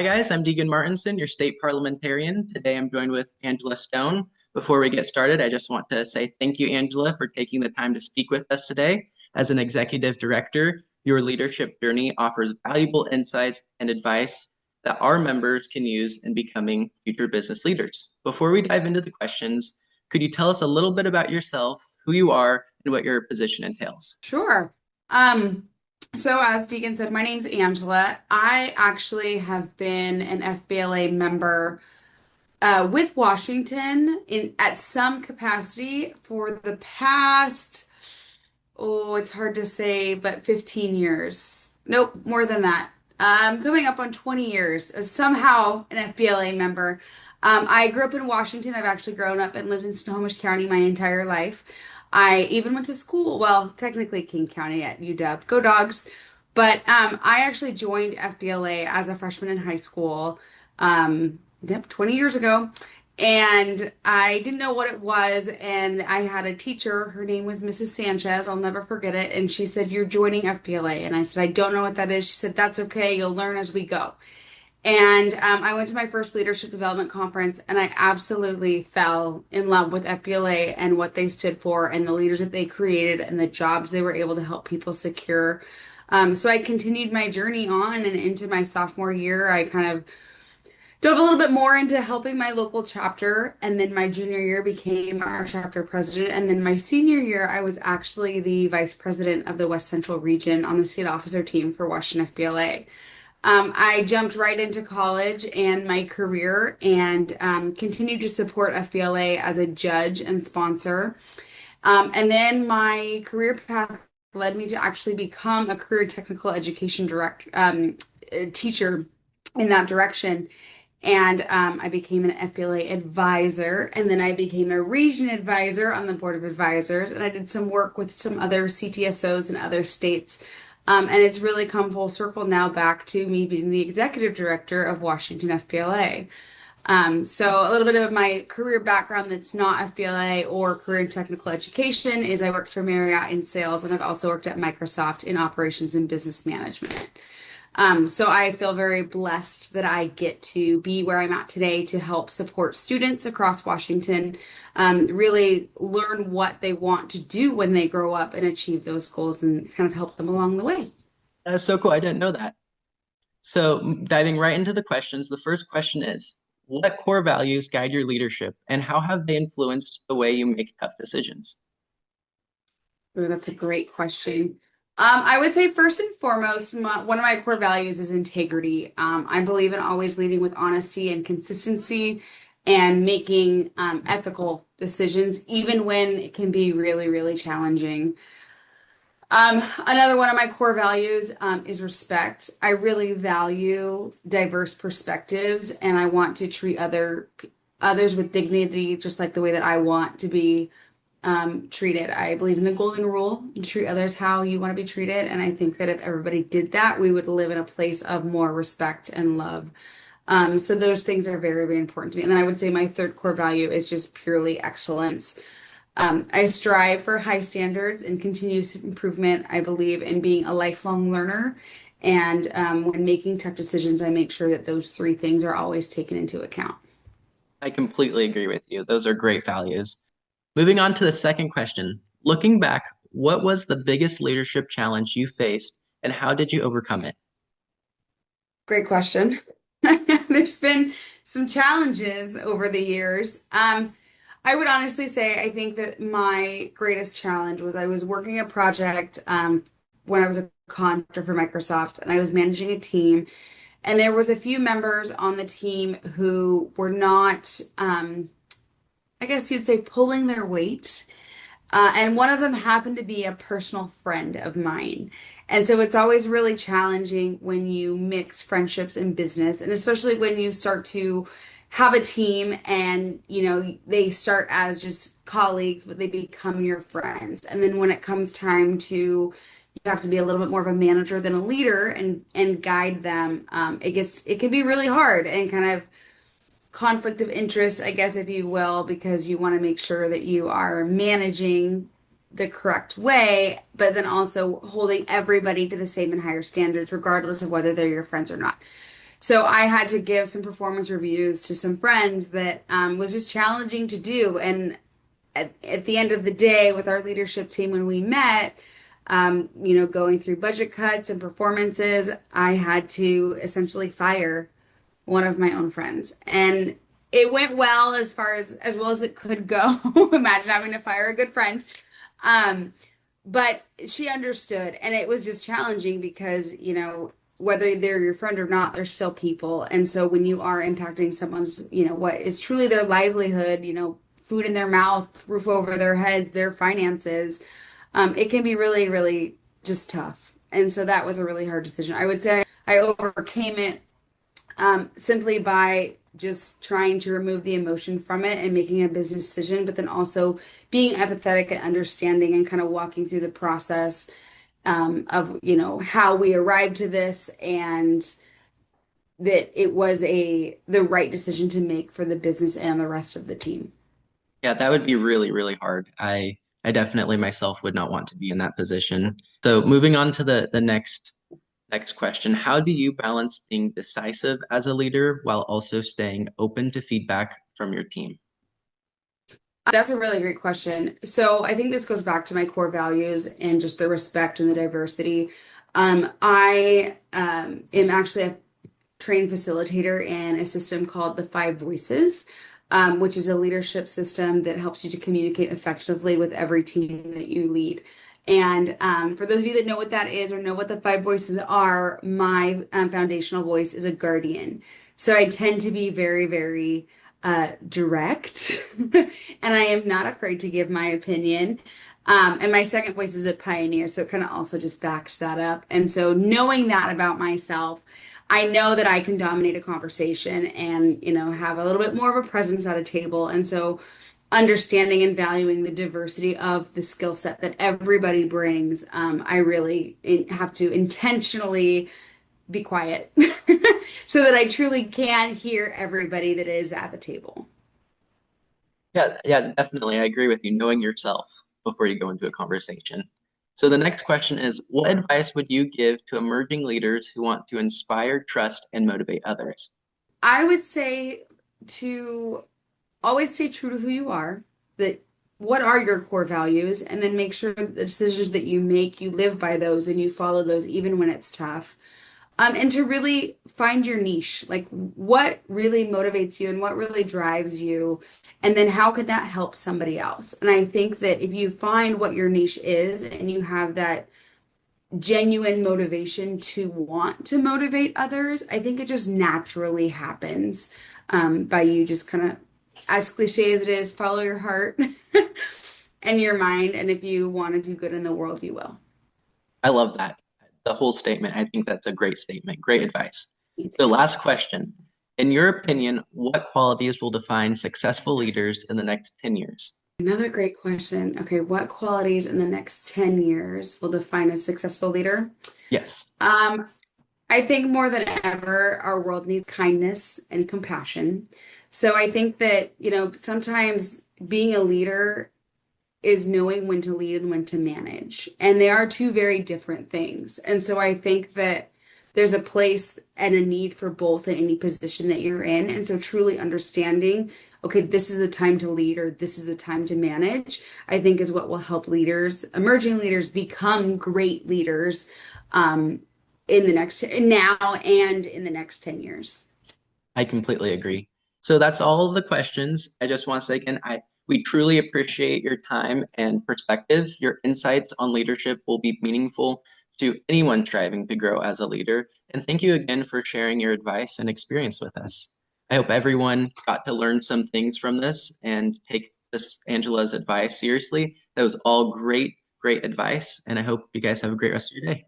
Hi, guys. I'm Deegan Martinson, your state parliamentarian. Today I'm joined with Angela Stone. Before we get started, I just want to say thank you, Angela, for taking the time to speak with us today. As an executive director, your leadership journey offers valuable insights and advice that our members can use in becoming future business leaders. Before we dive into the questions, could you tell us a little bit about yourself, who you are, and what your position entails? Sure. Um, so as Deegan said, my name's Angela. I actually have been an FBLA member with Washington in at some capacity for the past, oh, it's hard to say, but 15 years. Nope, more than that. Coming up on 20 years as somehow an FBLA member. I grew up in Washington. I've actually grown up and lived in Snohomish County my entire life. I even went to school, well, technically King County at UW. Go Dogs. But I actually joined FBLA as a freshman in high school, yep, 20 years ago. And I didn't know what it was. And I had a teacher, her name was Mrs. Sanchez. I'll never forget it. And she said, "You're joining FBLA." And I said, "I don't know what that is." She said, "That's okay. You'll learn as we go." And I went to my first leadership development conference and I absolutely fell in love with FBLA and what they stood for and the leaders that they created and the jobs they were able to help people secure. So I continued my journey on and into my sophomore year. I kind of dove a little bit more into helping my local chapter. And then my junior year became our chapter president. And then my senior year, I was actually the vice president of the West Central region on the state officer team for Washington FBLA. I jumped right into college and my career and continued to support FBLA as a judge and sponsor. And then my career path led me to actually become a career technical education teacher in that direction. And I became an FBLA advisor, and then I became a region advisor on the board of advisors, and I did some work with some other CTSOs in other states. And it's really come full circle now back to me being the executive director of Washington FBLA. So a little bit of my career background that's not FBLA or career in technical education is I worked for Marriott in sales, and I've also worked at Microsoft in operations and business management. So I feel very blessed that I get to be where I'm at today to help support students across Washington, really learn what they want to do when they grow up and achieve those goals and kind of help them along the way. That's so cool. I didn't know that. So, diving right into the questions, the first question is, what core values guide your leadership and how have they influenced the way you make tough decisions? Ooh, that's a great question. I would say first and foremost, one of my core values is integrity. I believe in always leading with honesty and consistency and making ethical decisions, even when it can be really, really challenging. Another one of my core values is respect. I really value diverse perspectives, and I want to treat others with dignity, just like the way that I want to be treated. I believe in the golden rule. You treat others how you want to be treated. And I think that if everybody did that, we would live in a place of more respect and love. So those things are very, very important to me. And then I would say my third core value is just purely excellence. I strive for high standards and continuous improvement. I believe in being a lifelong learner. And when making tough decisions, I make sure that those three things are always taken into account. I completely agree with you. Those are great values. Moving on to the second question. Looking back, what was the biggest leadership challenge you faced and how did you overcome it? Great question. There's been some challenges over the years. I would honestly say I think that my greatest challenge was I was working a project when I was a contractor for Microsoft and I was managing a team and there was a few members on the team who were not, I guess you'd say, pulling their weight. And one of them happened to be a personal friend of mine. And so it's always really challenging when you mix friendships and business, and especially when you start to have a team and, they start as just colleagues, but they become your friends. And then when it comes time to, you have to be a little bit more of a manager than a leader and guide them. It can be really hard and kind of conflict of interest, I guess, if you will, because you want to make sure that you are managing the correct way, but then also holding everybody to the same and higher standards, regardless of whether they're your friends or not. So I had to give some performance reviews to some friends that was just challenging to do. And at the end of the day, with our leadership team, when we met, going through budget cuts and performances, I had to essentially fire one of my own friends. And it went well as well as it could go. Imagine having to fire a good friend. Um, but she understood, and it was just challenging because, whether they're your friend or not, they're still people. And so when you are impacting someone's, what is truly their livelihood, food in their mouth, roof over their head, their finances, it can be really, really just tough. And so that was a really hard decision. I would say I overcame it simply by just trying to remove the emotion from it and making a business decision, but then also being empathetic and understanding and kind of walking through the process of, how we arrived to this and that it was the right decision to make for the business and the rest of the team. Yeah, that would be really, really hard. I definitely myself would not want to be in that position. So moving on to the next question, how do you balance being decisive as a leader while also staying open to feedback from your team? That's a really great question. So I think this goes back to my core values and just the respect and the diversity. I am actually a trained facilitator in a system called the Five Voices, which is a leadership system that helps you to communicate effectively with every team that you lead. And for those of you that know what that is or know what the five voices are, my foundational voice is a guardian. So I tend to be very, very direct, and I am not afraid to give my opinion. And my second voice is a pioneer, so it kind of also just backs that up. And so knowing that about myself, I know that I can dominate a conversation and, have a little bit more of a presence at a table. And so understanding and valuing the diversity of the skill set that everybody brings, I really have to intentionally be quiet so that I truly can hear everybody that is at the table. Yeah, yeah, definitely. I agree with you. Knowing yourself before you go into a conversation. So the next question is, what advice would you give to emerging leaders who want to inspire, trust, and motivate others? I would say to always stay true to who you are, that what are your core values, and then make sure the decisions that you make, you live by those and you follow those even when it's tough. And to really find your niche, like what really motivates you and what really drives you, and then how could that help somebody else? And I think that if you find what your niche is and you have that genuine motivation to want to motivate others, I think it just naturally happens by you just kind of, as cliche as it is, follow your heart and your mind. And if you want to do good in the world, you will. I love that. The whole statement. I think that's a great statement. Great advice. So last question. In your opinion, what qualities will define successful leaders in the next 10 years? Another great question. Okay, what qualities in the next 10 years will define a successful leader? Yes. Um, I think more than ever, our world needs kindness and compassion. So I think that, sometimes being a leader is knowing when to lead and when to manage. And they are two very different things. And so I think that there's a place and a need for both in any position that you're in. And so truly understanding, okay, this is a time to lead or this is a time to manage, I think is what will help leaders, emerging leaders, become great leaders in the next now and in the next 10 years. I completely agree. So that's all of the questions. I just want to say again, we truly appreciate your time and perspective. Your insights on leadership will be meaningful to anyone striving to grow as a leader. And thank you again for sharing your advice and experience with us. I hope everyone got to learn some things from this and take this Angela's advice seriously. That was all great, great advice. And I hope you guys have a great rest of your day.